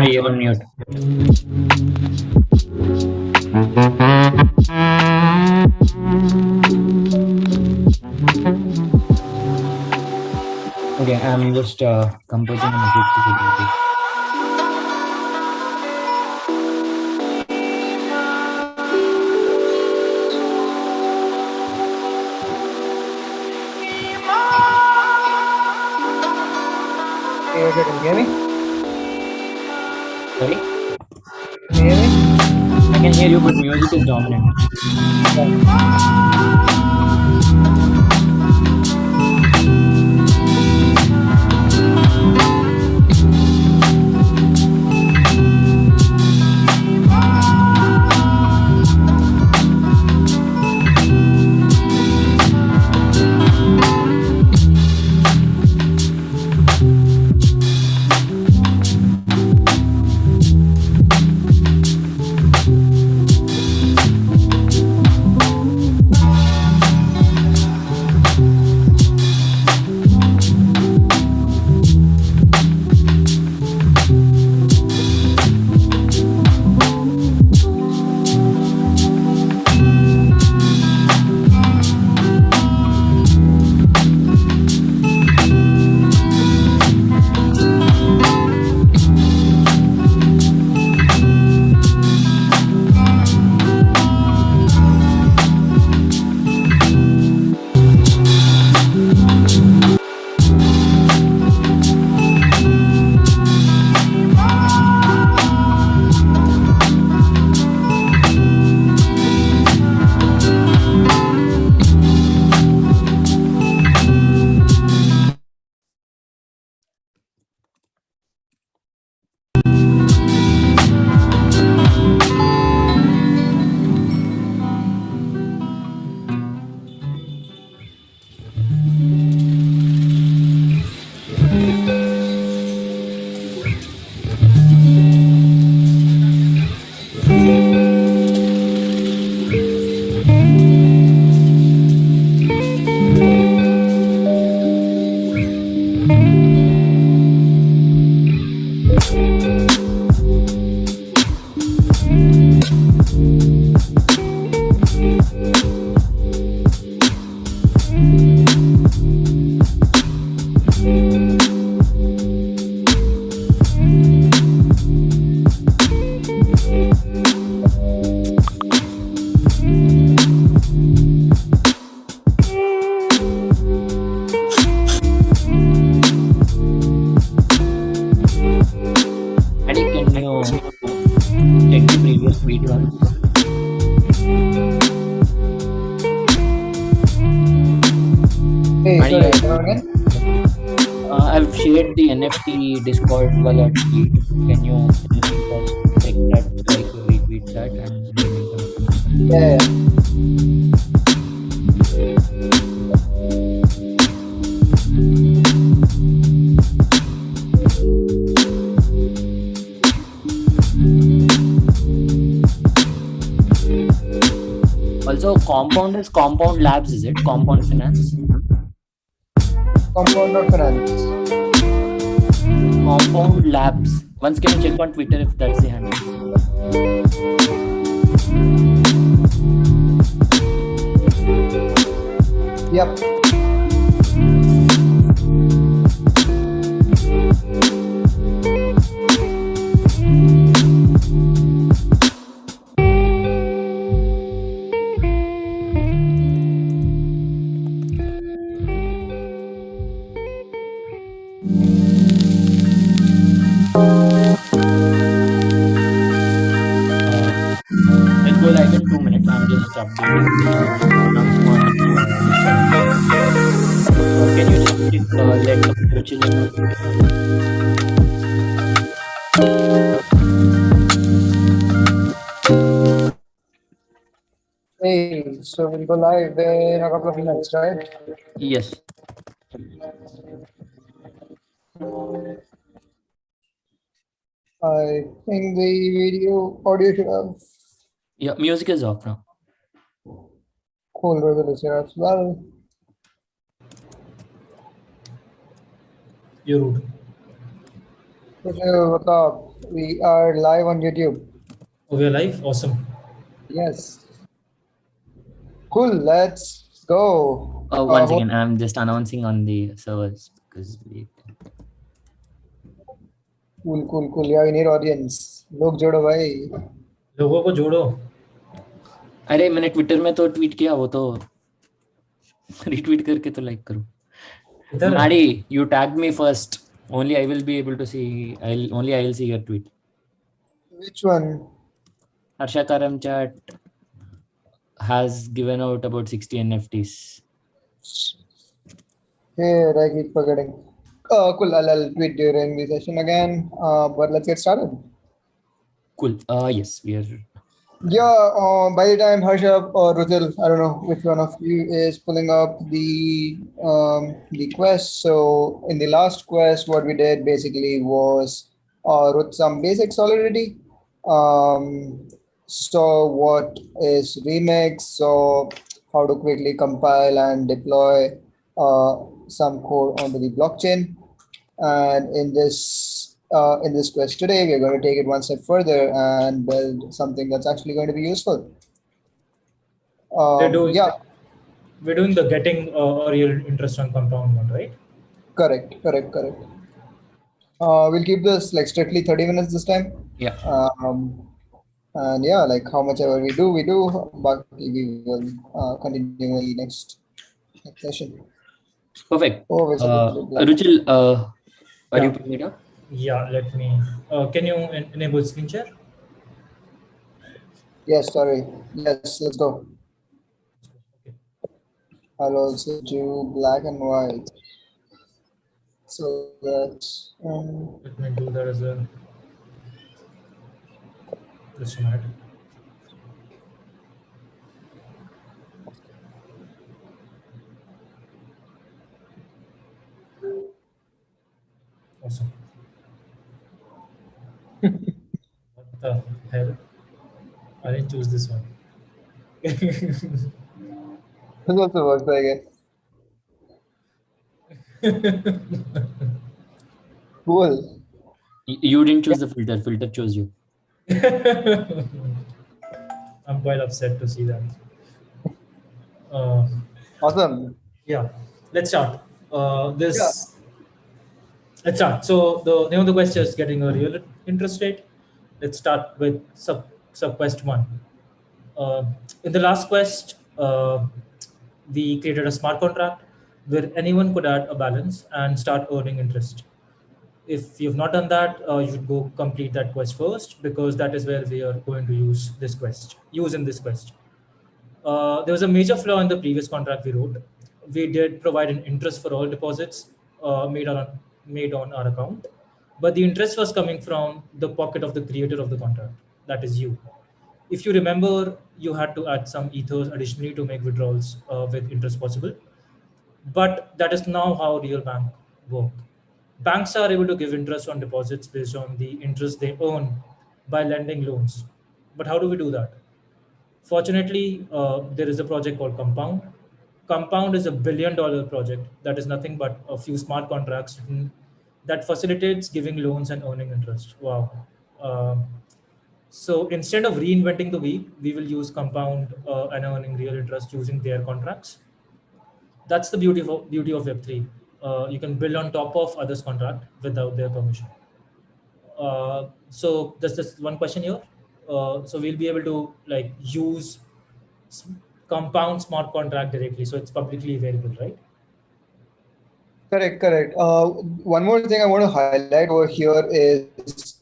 You're on mute. Okay, I'm just composing a music to Solidity. Can you hear me? Sorry? Can you hear me? I can hear you, but music is dominant. check the previous tweet once. Hey, And sorry, yeah, come again? I've shared the NFT Discord via tweet. Can you just check that, like retweet that, and in the meantime, Yeah. also Compound is Compound Labs, is it? Compound Finance? Compound or finance? Compound Labs. Once can you check on Twitter if that's the handle? Yep. Let's go live in 2 minutes. I'm just updating announcement on Discord. Can you just let Ruchil know? Hey, so we'll go live in a couple of minutes, right? Yes. I think the video audio should have Yeah, music is off now. cool results here as well. You're rude. So, what's up? We are live on YouTube. Oh, we're live? Awesome. Yes. Cool, let's go. One second, I'm just announcing on the servers because we. Cool. Yeah, we need audience. लोग जोड़ो भाई. लोगों को जोड़ो. अरे मैंने Twitter में तो ट्वीट किया, वो तो रिट्वीट करके तो लाइक करो. Madi, you tagged me first. Only I will be able to see. I'll see your tweet. Which one? Harsha Karam chat has given out about 60 NFTs. Here, I keep forgetting. Cool, I'll tweet during the session again. But let's get started. Cool. Yes, we are. Yeah, by the time Harsha or Rutil, I don't know which one of you is pulling up the quest. So in the last quest, what we did basically was with some basic Solidity. So what is remix? So how to quickly compile and deploy some code onto the blockchain. And in this quest today, we're going to take it one step further and build something that's actually going to be useful. We're doing the getting or your interest on compound one, right? Correct. We'll keep this like strictly 30 minutes this time. Yeah. And yeah, like how much ever we do, but we will continue in the next session. Perfect. Oh, Ruchil, are you putting it up? Yeah, let me. Can you enable screen share? Yes, sorry. Yes, let's go. Okay. I'll also do black and white. So that's. Let me do that as well. Just a minute. Awesome. What the hell? I didn't choose this one. This also works, I guess. Cool. You didn't choose the filter. Filter chose you. I'm quite upset to see that. Awesome. Yeah, let's start. Let's start. So the name of the quest is getting a real interest rate. Let's start with sub quest 1. In the last quest, we created a smart contract where anyone could add a balance and start earning interest. If you've not done that, you should go complete that quest first, because that is where we are going to use in this quest. There was a major flaw in the previous contract we wrote. We did provide an interest for all deposits made on our account, but the interest was coming from the pocket of the creator of the contract, that is you. If you remember, you had to add some ethers additionally to make withdrawals with interest possible. But that is now how real bank work. Banks are able to give interest on deposits based on the interest they earn by lending loans. But how do we do that? Fortunately, there is a project called Compound. Compound is $1 billion project that is nothing but a few smart contracts that facilitates giving loans and earning interest. Wow. Um, so instead of reinventing the wheel, we will use Compound and earning real interest using their contracts. That's the beauty of Web3. You can build on top of others' contract without their permission. So there's this one question here. So we'll be able to like use Compound smart contract directly, so it's publicly available, right? Correct, correct. One more thing I want to highlight over here is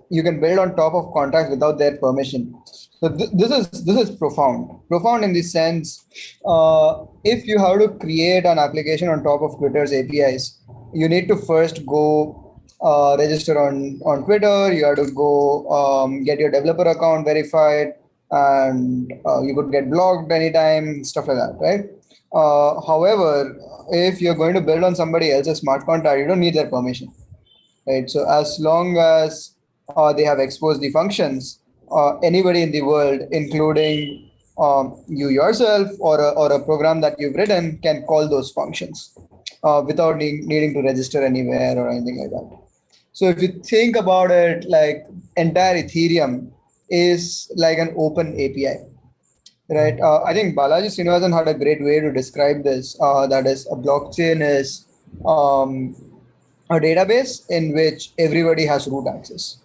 you can build on top of contracts without their permission. So this is profound in the sense, if you have to create an application on top of Twitter's APIs, you need to first go register on Twitter. You have to go get your developer account verified, and you could get blocked anytime, stuff like that, right? However, if you're going to build on somebody else's smart contract, you don't need their permission, right? So as long as they have exposed the functions, anybody in the world, including you yourself or a program that you've written, can call those functions without needing to register anywhere or anything like that. So if you think about it, like entire Ethereum is like an open API. Right. I think Balaji Srinivasan had a great way to describe this. That is, a blockchain is a database in which everybody has root access.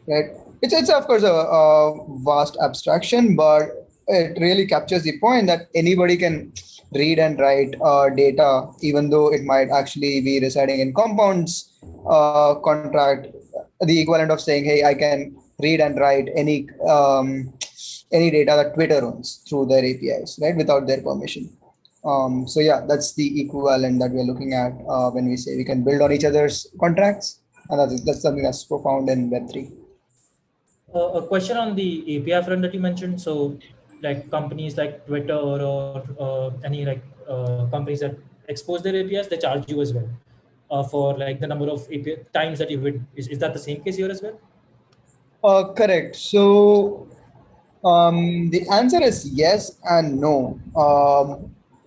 Right. It's of course a vast abstraction, but it really captures the point that anybody can read and write data, even though it might actually be residing in Compound's contract. The equivalent of saying, "Hey, I can read and write any data that Twitter owns through their APIs, right, without their permission." So yeah, that's the equivalent that we're looking at when we say we can build on each other's contracts, and that's something that's profound in Web3. A question on the API front that you mentioned. So, like companies like Twitter or any like companies that expose their APIs, they charge you as well for like the number of API times that you would. Is that the same case here as well? Correct. So the answer is yes and no.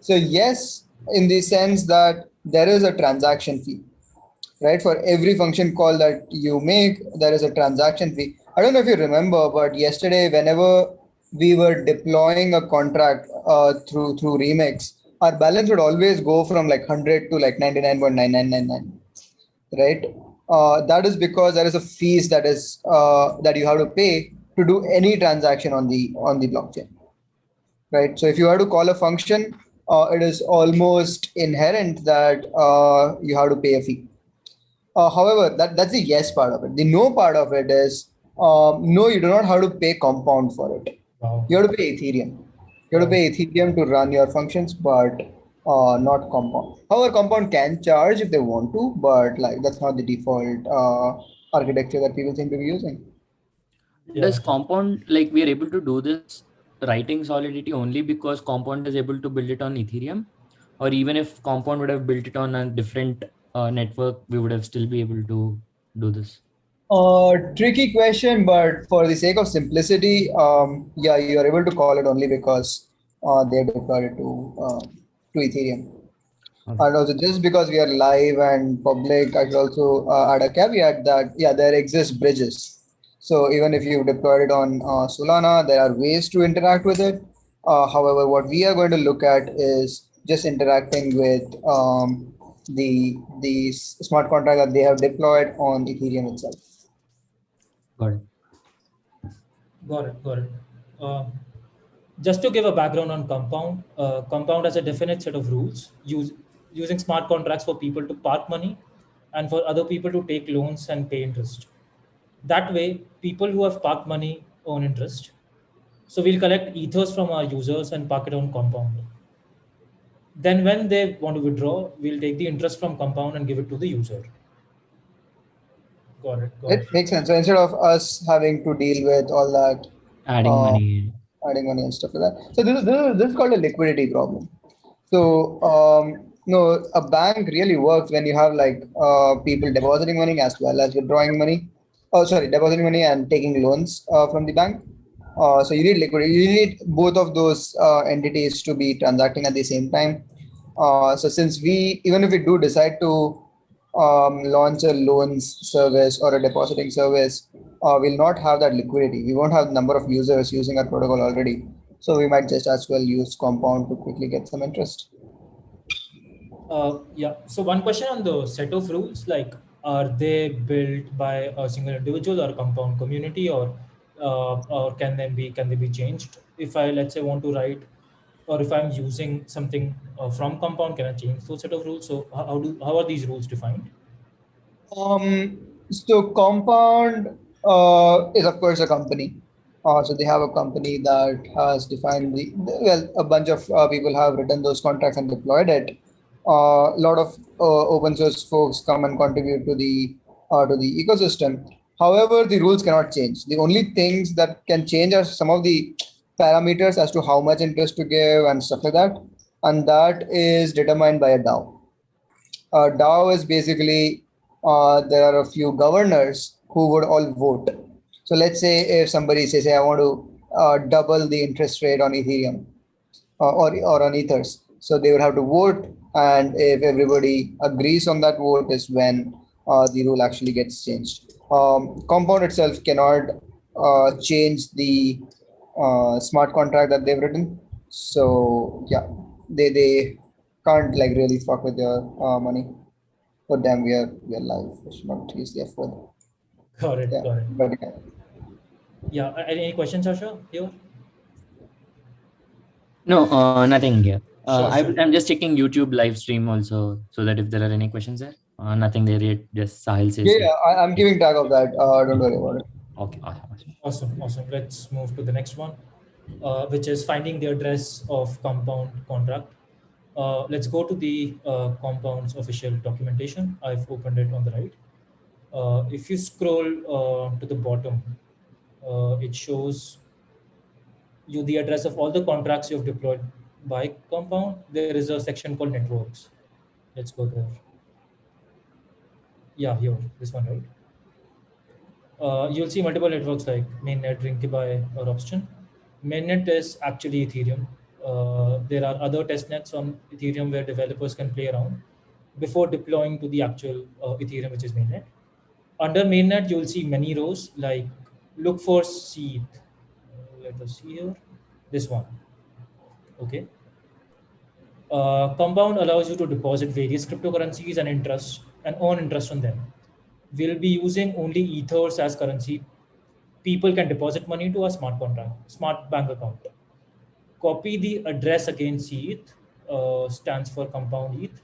So yes, in the sense that there is a transaction fee, right? For every function call that you make, there is a transaction fee. I don't know if you remember, but yesterday, whenever we were deploying a contract through Remix, our balance would always go from like 100 to like 99.9999, right? That is because there is a fees that you have to pay to do any transaction on the blockchain, right? So if you have to call a function, it is almost inherent that you have to pay a fee. However, that's the yes part of it. The no part of it is no, you do not have to pay Compound for it. Wow. You have to pay Ethereum. You have to pay Ethereum to run your functions, but not Compound. However, Compound can charge if they want to, but like that's not the default architecture that people seem to be using. Yeah. Does Compound, like we are able to do this writing Solidity only because Compound is able to build it on Ethereum? Or even if Compound would have built it on a different network, we would have still be able to do this? Tricky question, but for the sake of simplicity, yeah, you are able to call it only because they deployed it to Ethereum. Okay. And also, just because we are live and public, I should also add a caveat that yeah, there exist bridges. So even if you deployed it on Solana, there are ways to interact with it. However, what we are going to look at is just interacting with the smart contract that they have deployed on Ethereum itself. Got it. Got it. Just to give a background on Compound, Compound has a definite set of rules using smart contracts for people to park money and for other people to take loans and pay interest. That way, people who have parked money earn interest. So we'll collect ethers from our users and park it on Compound. Then when they want to withdraw, we'll take the interest from Compound and give it to the user. Got it. Got It it. makes sense. So instead of us having to deal with all that Adding money. adding money and stuff like that. So this is called a liquidity problem. So no, a bank really works when you have like people depositing money as well as withdrawing money. Oh, sorry, depositing money and taking loans from the bank. So you need liquidity. You need both of those entities to be transacting at the same time. So since even if we do decide to launch a loans service or a depositing service, we'll not have that liquidity. We won't have the number of users using our protocol already. So we might just as well use Compound to quickly get some interest. Yeah. So one question on the set of rules, like, are they built by a single individual or a Compound community, or can they be changed? If I, let's say, want to write, or if I'm using something from Compound, can I change those set of rules? So how are these rules defined? So Compound is of course a company. So they have a company that has defined well, a bunch of people have written those contracts and deployed it. A lot of open source folks come and contribute to the ecosystem. However, the rules cannot change. The only things that can change are some of the parameters as to how much interest to give and stuff like that, and that is determined by a DAO. DAO is basically there are a few governors who would all vote. So let's say if somebody says, "Hey, I want to double the interest rate on Ethereum or on Ethers," so they would have to vote, and if everybody agrees on that vote, is when the rule actually gets changed. Compound itself cannot change the smart contract that they've written. So yeah, they can't like really fuck with your money. For them, we are live. We should not use the F word. Got it. Yeah, Got it. but yeah. Yeah. Any questions, Asha? Here? No, nothing here. Sure, sure. I'm just checking YouTube live stream also, so that if there are any questions there, nothing there yet. Just Sahil says. Yeah, I'm keeping track of that. Don't worry about it. Okay, awesome. Awesome. Let's move to the next one, which is finding the address of Compound contract. Let's go to the Compound's official documentation. I've opened it on the right. If you scroll to the bottom, it shows you the address of all the contracts you've deployed by Compound. There is a section called networks. Let's go there. Yeah, here, this one, right? You'll see multiple networks like Mainnet, Rinkibai, or Opston. Mainnet is actually Ethereum. There are other testnets on Ethereum where developers can play around before deploying to the actual Ethereum, which is Mainnet. Under Mainnet, you'll see many rows like look for seed. Let us see here. This one. Okay. Compound allows you to deposit various cryptocurrencies and earn interest on them. We'll be using only ethers as currency. People can deposit money to a smart bank account. Copy the address against ETH, stands for Compound ETH,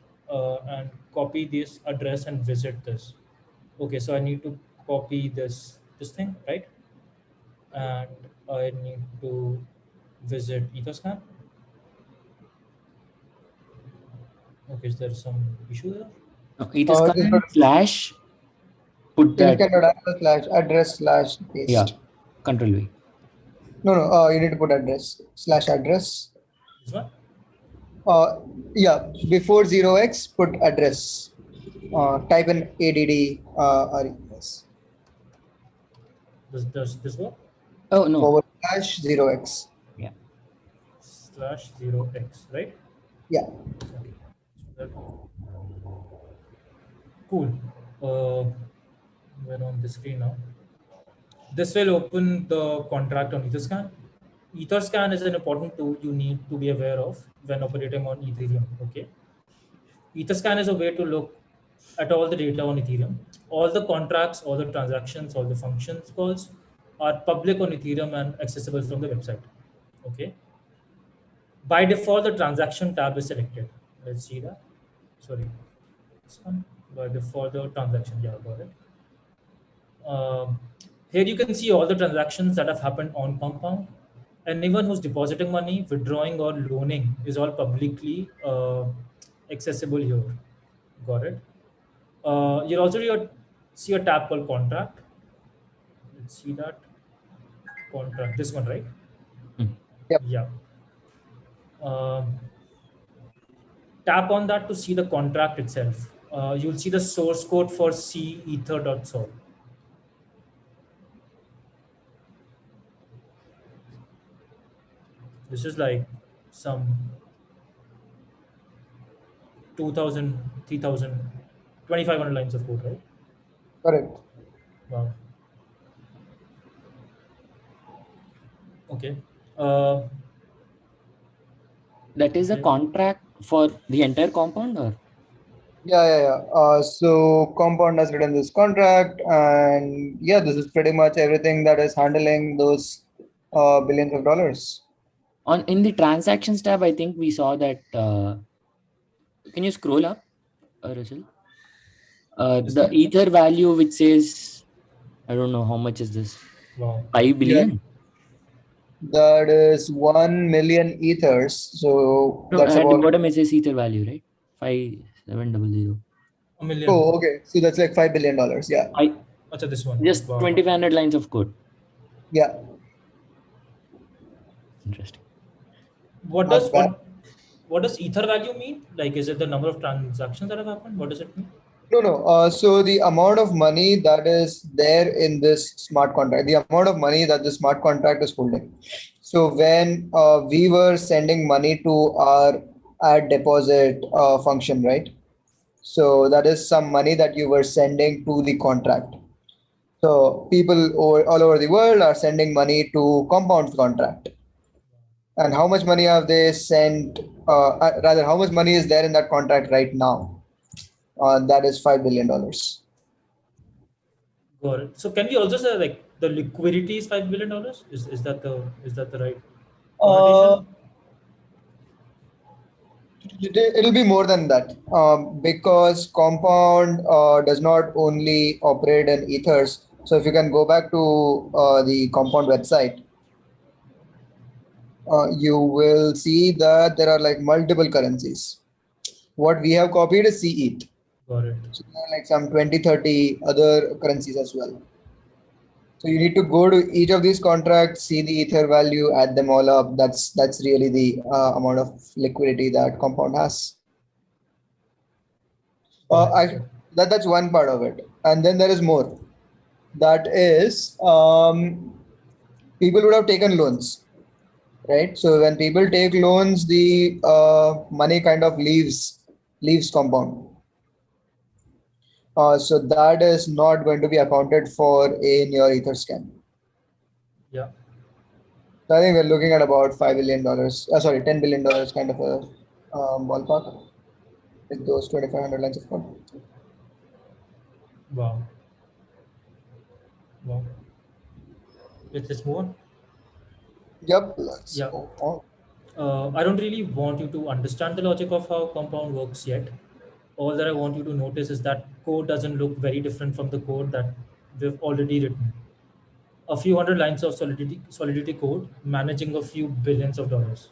and copy this address and visit this. Okay, so I need to copy this thing, right? And I need to visit Etherscan. Okay, is there some issue there? No, Etherscan slash put that. Address slash paste. Yeah, Control V. No. You need to put address slash address. This one? Yeah. Before 0x, put address. Type in ADD. Does this work? Oh no. /0x. Yeah. /0x, right? Yeah. Okay. Cool. We're on the screen now. This will open the contract on Etherscan. Etherscan is an important tool you need to be aware of when operating on Ethereum. Okay. Etherscan is a way to look at all the data on Ethereum. All the contracts, all the transactions, all the functions calls are public on Ethereum and accessible from the website. Okay. By default, the transaction tab is selected. Let's see that. Sorry. This one. for the transaction. Yeah, got it. Here you can see all the transactions that have happened on Compound. Anyone who's depositing money, withdrawing, or loaning is all publicly accessible here. Got it. You'll also see a tab called contract. Let's see that contract. This one, right? Yep. Yeah. Tap on that to see the contract itself. You'll see the source code for cether.sol. This is like some 2,000, 3,000, 2,500 lines of code, right? Correct. Wow. Okay. Uh, That is a Okay. contract for the entire compound, or? Yeah. So Compound has written this contract, and yeah, this is pretty much everything that is handling those billions of dollars. In the transactions tab, I think we saw that. Can you scroll up, Rachel? The ether value which says, I don't know how much is this. Wow. 5 billion. That is 1 million ethers. So No, that's at the about. bottom it says ether value, right? 5700. A million. Oh, okay. So that's like $5 billion. Yeah. Achha, this one. Just Wow. 2,500 lines of code. Yeah. Interesting. What Not does bad. what does ether value mean? Like, is it the number of transactions that have happened? What does it mean? No. So the amount of money that is there in this smart contract, the amount of money that the smart contract is holding. So when we were sending money to our add deposit function, right? So that is some money that you were sending to the contract. So people all over the world are sending money to Compound's contract. And how much money have they sent? Rather, how much money is there in that contract right now? That is $5 billion. Got it. So can we also say like the liquidity is $5 billion? Is that the right connotation? It'll be more than that because Compound does not only operate in ethers. So if you can go back to the Compound website, you will see that there are like multiple currencies. What we have copied is CETH. Got it. So there are like some 20, 30 other currencies as well. So you need to go to each of these contracts, see the ether value, add them all up. That's really the amount of liquidity that Compound has. That's one part of it, and then there is more. That is, people would have taken loans, right? So when people take loans, the money kind of leaves Compound. So that is not going to be accounted for in your Etherscan. Yeah. So I think we're looking at about $5 billion. Sorry, $10 billion kind of a ballpark with those 2,500 lines of code. Wow. Let's move on. Yep. Let's Yeah. go on. I don't really want you to understand the logic of how Compound works yet. All that I want you to notice is that code doesn't look very different from the code that we've already written. A few hundred lines of Solidity code managing a few billions of dollars.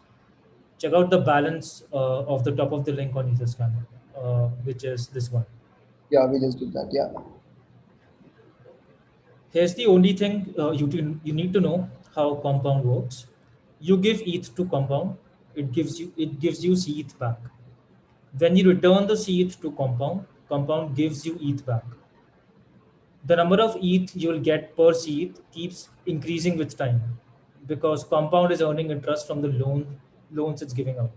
Check out the balance of the top of the link on Etherscan, which is this one. Yeah, we just did that. Yeah. Here's the only thing you need to know how Compound works. You give ETH to Compound, it gives you ETH back. When you return the ETH to Compound, Compound gives you ETH back. The number of ETH you will get per ETH keeps increasing with time because Compound is earning interest from the loans it's giving out.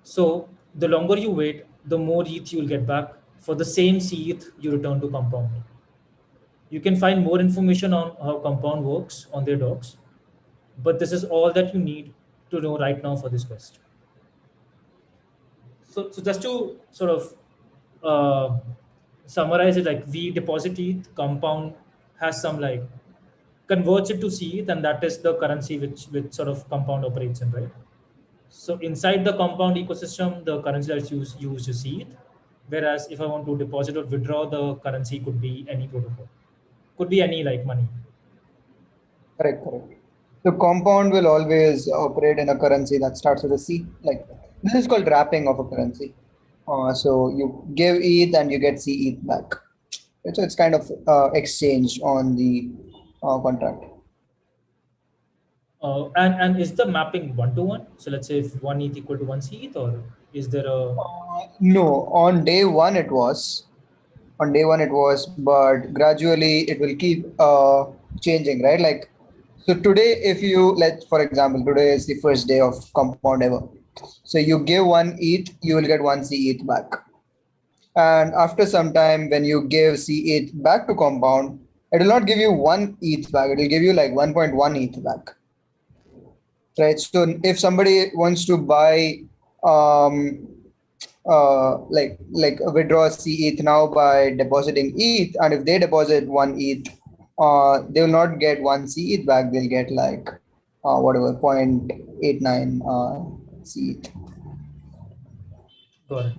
So the longer you wait, the more ETH you will get back for the same ETH you return to Compound. You can find more information on how Compound works on their docs, but this is all that you need to know right now for this quest. So just to sort of summarize it, like we deposit ETH, Compound has some like converts it to ETH, and that is the currency which sort of Compound operates in, right? So inside the Compound ecosystem, the currency that's used is ETH. Whereas if I want to deposit or withdraw, the currency could be any protocol, could be any like money. Correct, correct. So compound will always operate in a currency that starts with a C. Like this is called wrapping of a currency. So you give ETH and you get C ETH back. So it's kind of exchange on the contract. And is the mapping 1-to-1? So let's say if 1 ETH equal to 1 C ETH, or is there a No, on day one it was. On day one it was, but gradually it will keep changing, right? Like, so today, if you let, for example, today is the first day of compound ever. So you give one ETH, you will get one C ETH back. And after some time, when you give C ETH back to compound, it will not give you one ETH back. It will give you like 1.1 ETH back. Right. So if somebody wants to buy like withdraw C ETH now by depositing ETH, and if they deposit one ETH, they will not get one C ETH back. They'll get like whatever 0.89 C ETH. got it?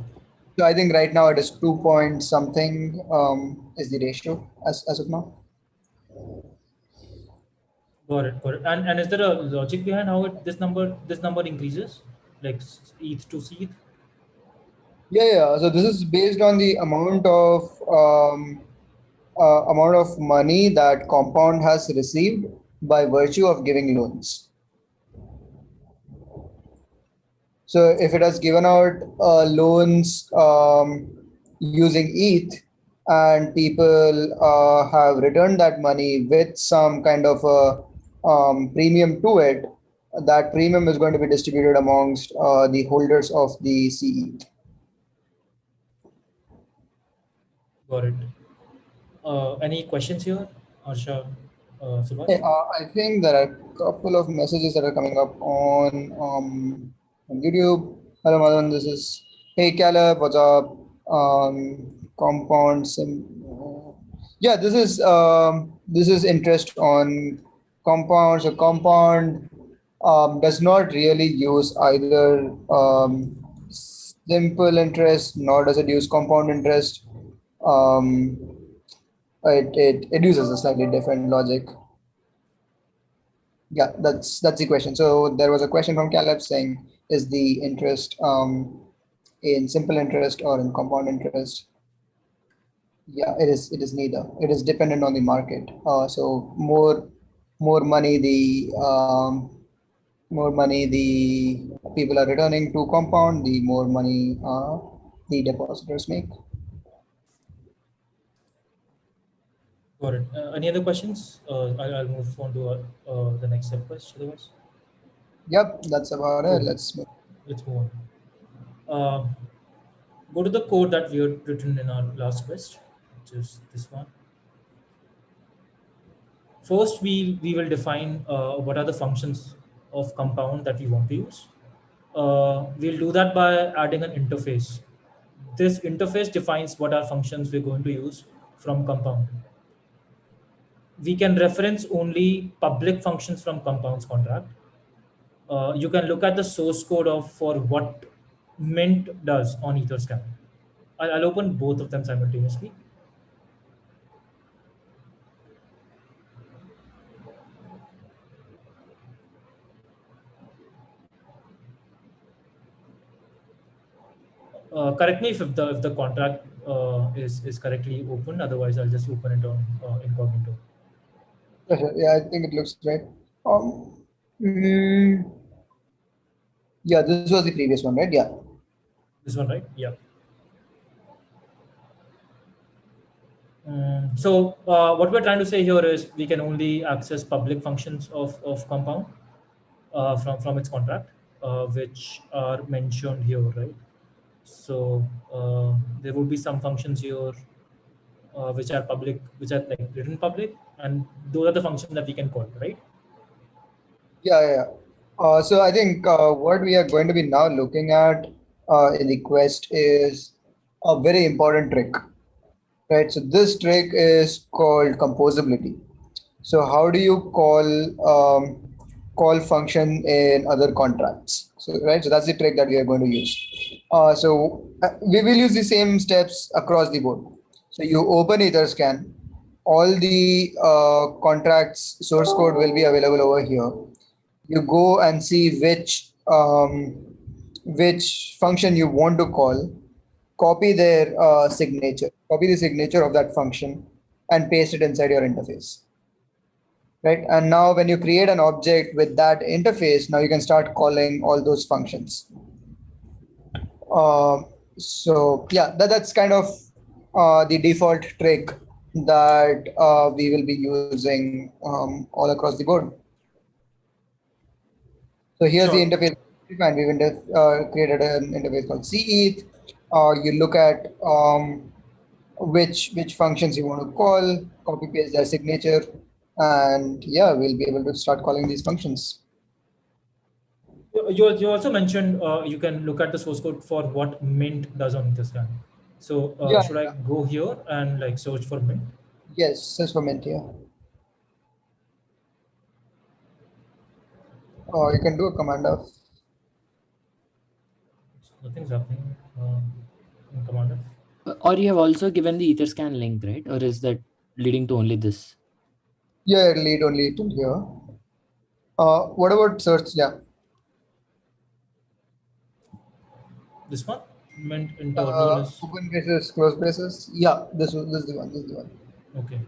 So I think right now it is 2 point something is the ratio as of now. Got it. Got it. And is there a logic behind how this number increases, like ETH to C ETH? Yeah. So this is based on the amount of money that compound has received by virtue of giving loans. So if it has given out loans using ETH, and people have returned that money with some kind of a premium to it, that premium is going to be distributed amongst the holders of the CETH. Got it. Any questions here, Arsha, Subhash? Hey, I think there are a couple of messages that are coming up on YouTube. Hello, Madan. This is hey Caleb. What's up? Compound sim. Yeah, this is interest on compound. So compound does not really use either simple interest, nor does it use compound interest. Um, it uses a slightly different logic. Yeah, that's the question. So there was a question from Caleb saying, is the interest in simple interest or in compound interest? Yeah, it is. It is neither. It is dependent on the market. So more money the people are returning to compound, the more money the depositors make. Got it. Any other questions? I'll move on to the next step question. Otherwise, Yep, that's about it. Let's move. let's move on. Go to the code that we had written in our last quest, which is this one. First, we will define what are the functions of compound that we want to use. We'll do that by adding an interface. This interface defines what are functions we're going to use from compound. We can reference only public functions from compound's contract. You can look at the source code for what Mint does on Etherscan. I'll open both of them simultaneously. Correct me if the contract is correctly open. Otherwise, I'll just open it on incognito. Yeah, I think it looks right. Mm, yeah, this was the previous one, right? Yeah. This one, right? Yeah. So what we're trying to say here is we can only access public functions of compound from its contract, which are mentioned here, right? So there would be some functions here which are public, which are like written public, and those are the functions that we can call, right? Yeah. So I think what we are going to be now looking at in the quest is a very important trick, right? So this trick is called composability. So how do you call call function in other contracts. So right, so that's the trick that we are going to use. We will use the same steps across the board. So you open Etherscan, all the contracts source code will be available over here. You go and see which function you want to call, copy their signature, copy the signature of that function, and paste it inside your interface. Right, and now when you create an object with that interface, now you can start calling all those functions. So yeah, that's kind of the default trick that we will be using all across the board. So here's the Sure. interface, and we've created an interface called CETH. You look at which functions you want to call, copy paste their signature, and yeah, we'll be able to start calling these functions. You also mentioned you can look at the source code for what Mint does on Etherscan. So should I go here and like search for Mint? Yes, search for Mint here. You can do a command of. Nothing's happening. In command of. Or you have also given the Etherscan link, right? Or is that leading to only this? Yeah, lead only to here. What about search? Yeah. This one? Mint internal is Open braces, close braces. Yeah, this is the one. This is the one. okay.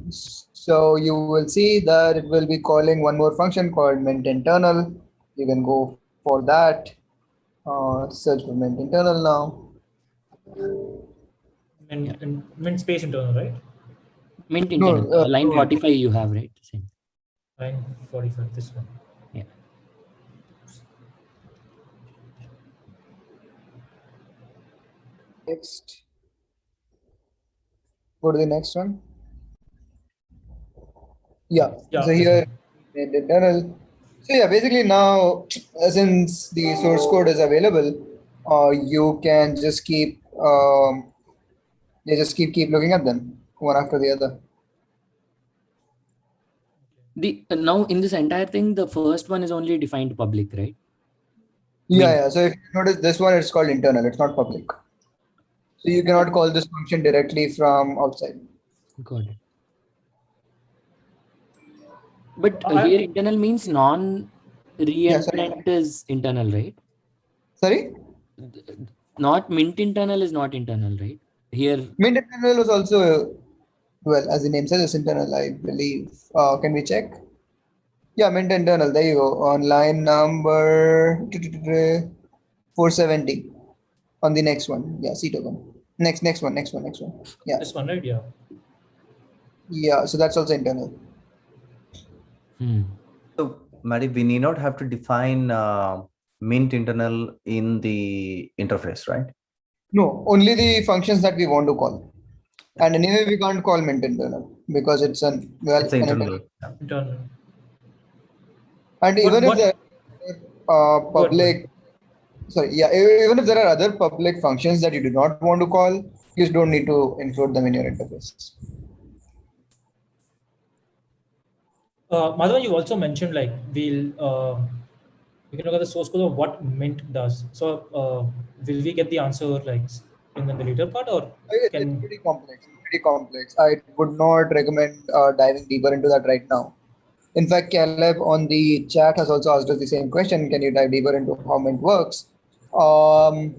So you will see that it will be calling one more function called mint internal. You can go for that. Search for mint internal now. Mint space internal, right? Mint internal. No, Line 45 you have, right? Same. Line 45, this one. Yeah. Next. Go to the next one. Yeah. So here, mint internal. So yeah, basically now, since the source code is available, you can just keep keep looking at them one after the other. Now in this entire thing, the first one is only defined public, right? Yeah. So if you notice this one, it's called internal. It's not public. So you cannot call this function directly from outside. Got it. But here internal means non-reentrant is internal, right? Sorry? Not mint internal is not internal, right? Here. Mint internal was also, well, as the name says, it's internal, I believe. Can we check? Yeah, mint internal. There you go. On line number 470. On the next one. Yeah, C token. Next one. Yeah. This one, right? Yeah. Yeah, so that's also internal. So, Maddie, we need not have to define mint internal in the interface, right? No, only the functions that we want to call. And anyway, we can't call mint internal because it's an internal. Internal. And even if there are public, even if there are other public functions that you do not want to call, you just don't need to include them in your interface. Madhavan, you also mentioned like we can look at the source code of what Mint does. So will we get the answer like in the later part, or It's pretty complex. I would not recommend diving deeper into that right now. In fact, Caleb on the chat has also asked us the same question. Can you dive deeper into how Mint works? I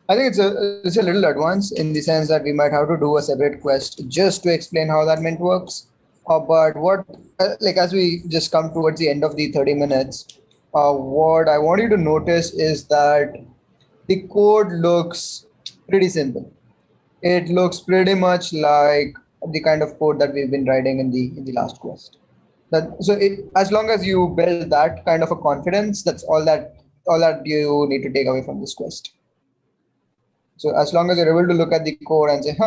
think it's a little advanced in the sense that we might have to do a separate quest just to explain how that Mint works. But what, as we just come towards the end of the 30 minutes, what I want you to notice is that the code looks pretty simple. It looks pretty much like the kind of code that we've been writing in the last quest. As long as you build that kind of a confidence, that's all that you need to take away from this quest. So as long as you're able to look at the code and say,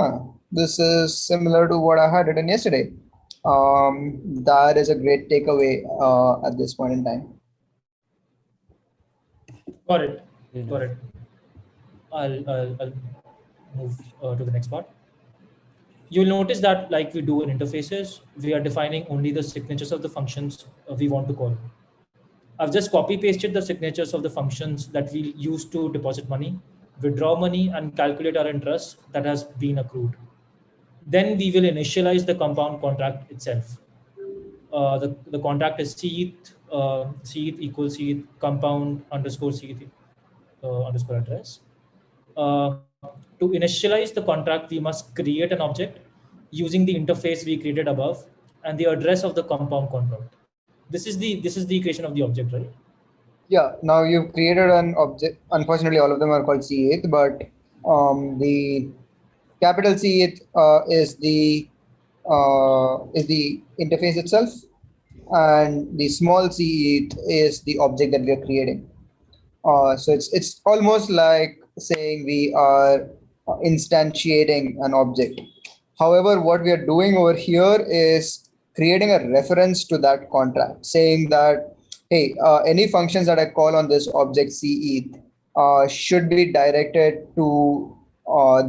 this is similar to what I had written yesterday, that is a great takeaway at this point in time. Got it. Got it. I'll move to the next part. you'll notice that like we do in interfaces, we are defining only the signatures of the functions we want to call. I've just copy pasted the signatures of the functions that we use to deposit money, withdraw money, and calculate our interest that has been accrued. Then we will initialize the compound contract itself. The contract is Ceth equals Ceth compound underscore Ceth underscore address. To initialize the contract, we must create an object using the interface we created above and the address of the compound contract. This is the creation of the object, right? Yeah, now you've created an object. Unfortunately, all of them are called C8, but the capital C8 is the interface itself, and the small C8 is the object that we are creating. So it's almost like saying we are instantiating an object. However, what we are doing over here is creating a reference to that contract, saying that, hey, any functions that I call on this object CETH should be directed to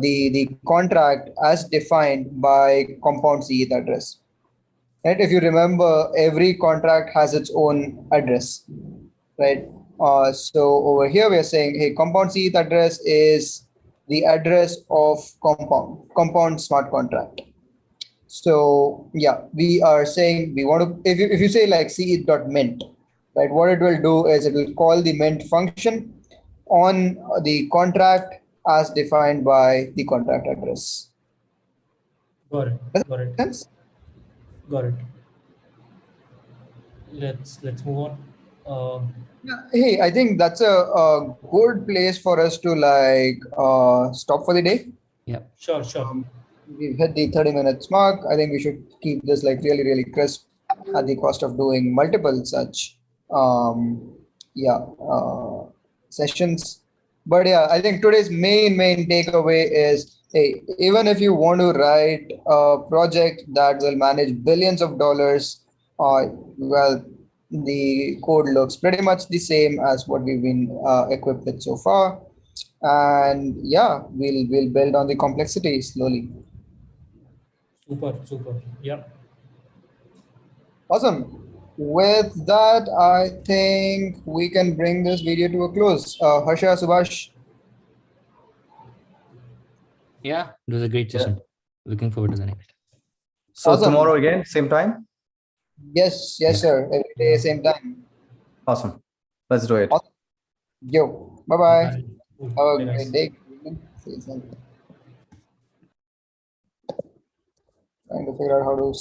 the contract as defined by compound CETH address. Right? If you remember, every contract has its own address, right? So over here we are saying, hey, compound CETH address is the address of compound smart contract. So yeah, we are saying we want to, if you say like CETH.mint, right, what it will do is it will call the mint function on the contract as defined by the contract address. Got it. Does Got that it. make sense? Got it. Let's move on. Yeah, hey, I think that's a good place for us to like stop for the day. Yeah. Sure. We've hit the 30 minutes mark. I think we should keep this like really, really crisp at the cost of doing multiple such yeah sessions. But yeah, I think today's main takeaway is, hey, even if you want to write a project that will manage billions of dollars, well, the code looks pretty much the same as what we've been equipped with so far. And yeah, we'll build on the complexity slowly. Super. Yeah. Awesome. With that, I think we can bring this video to a close. Harsha, Subhash. Yeah, it was a great session. Looking forward to the next. So Awesome. tomorrow again, same time? Yes, Yeah. sir. Every day, same time. Awesome. Let's do it. Awesome. Yo, bye-bye. Bye. Have a Bye, great guys. day. See you soon. Trying to figure out how to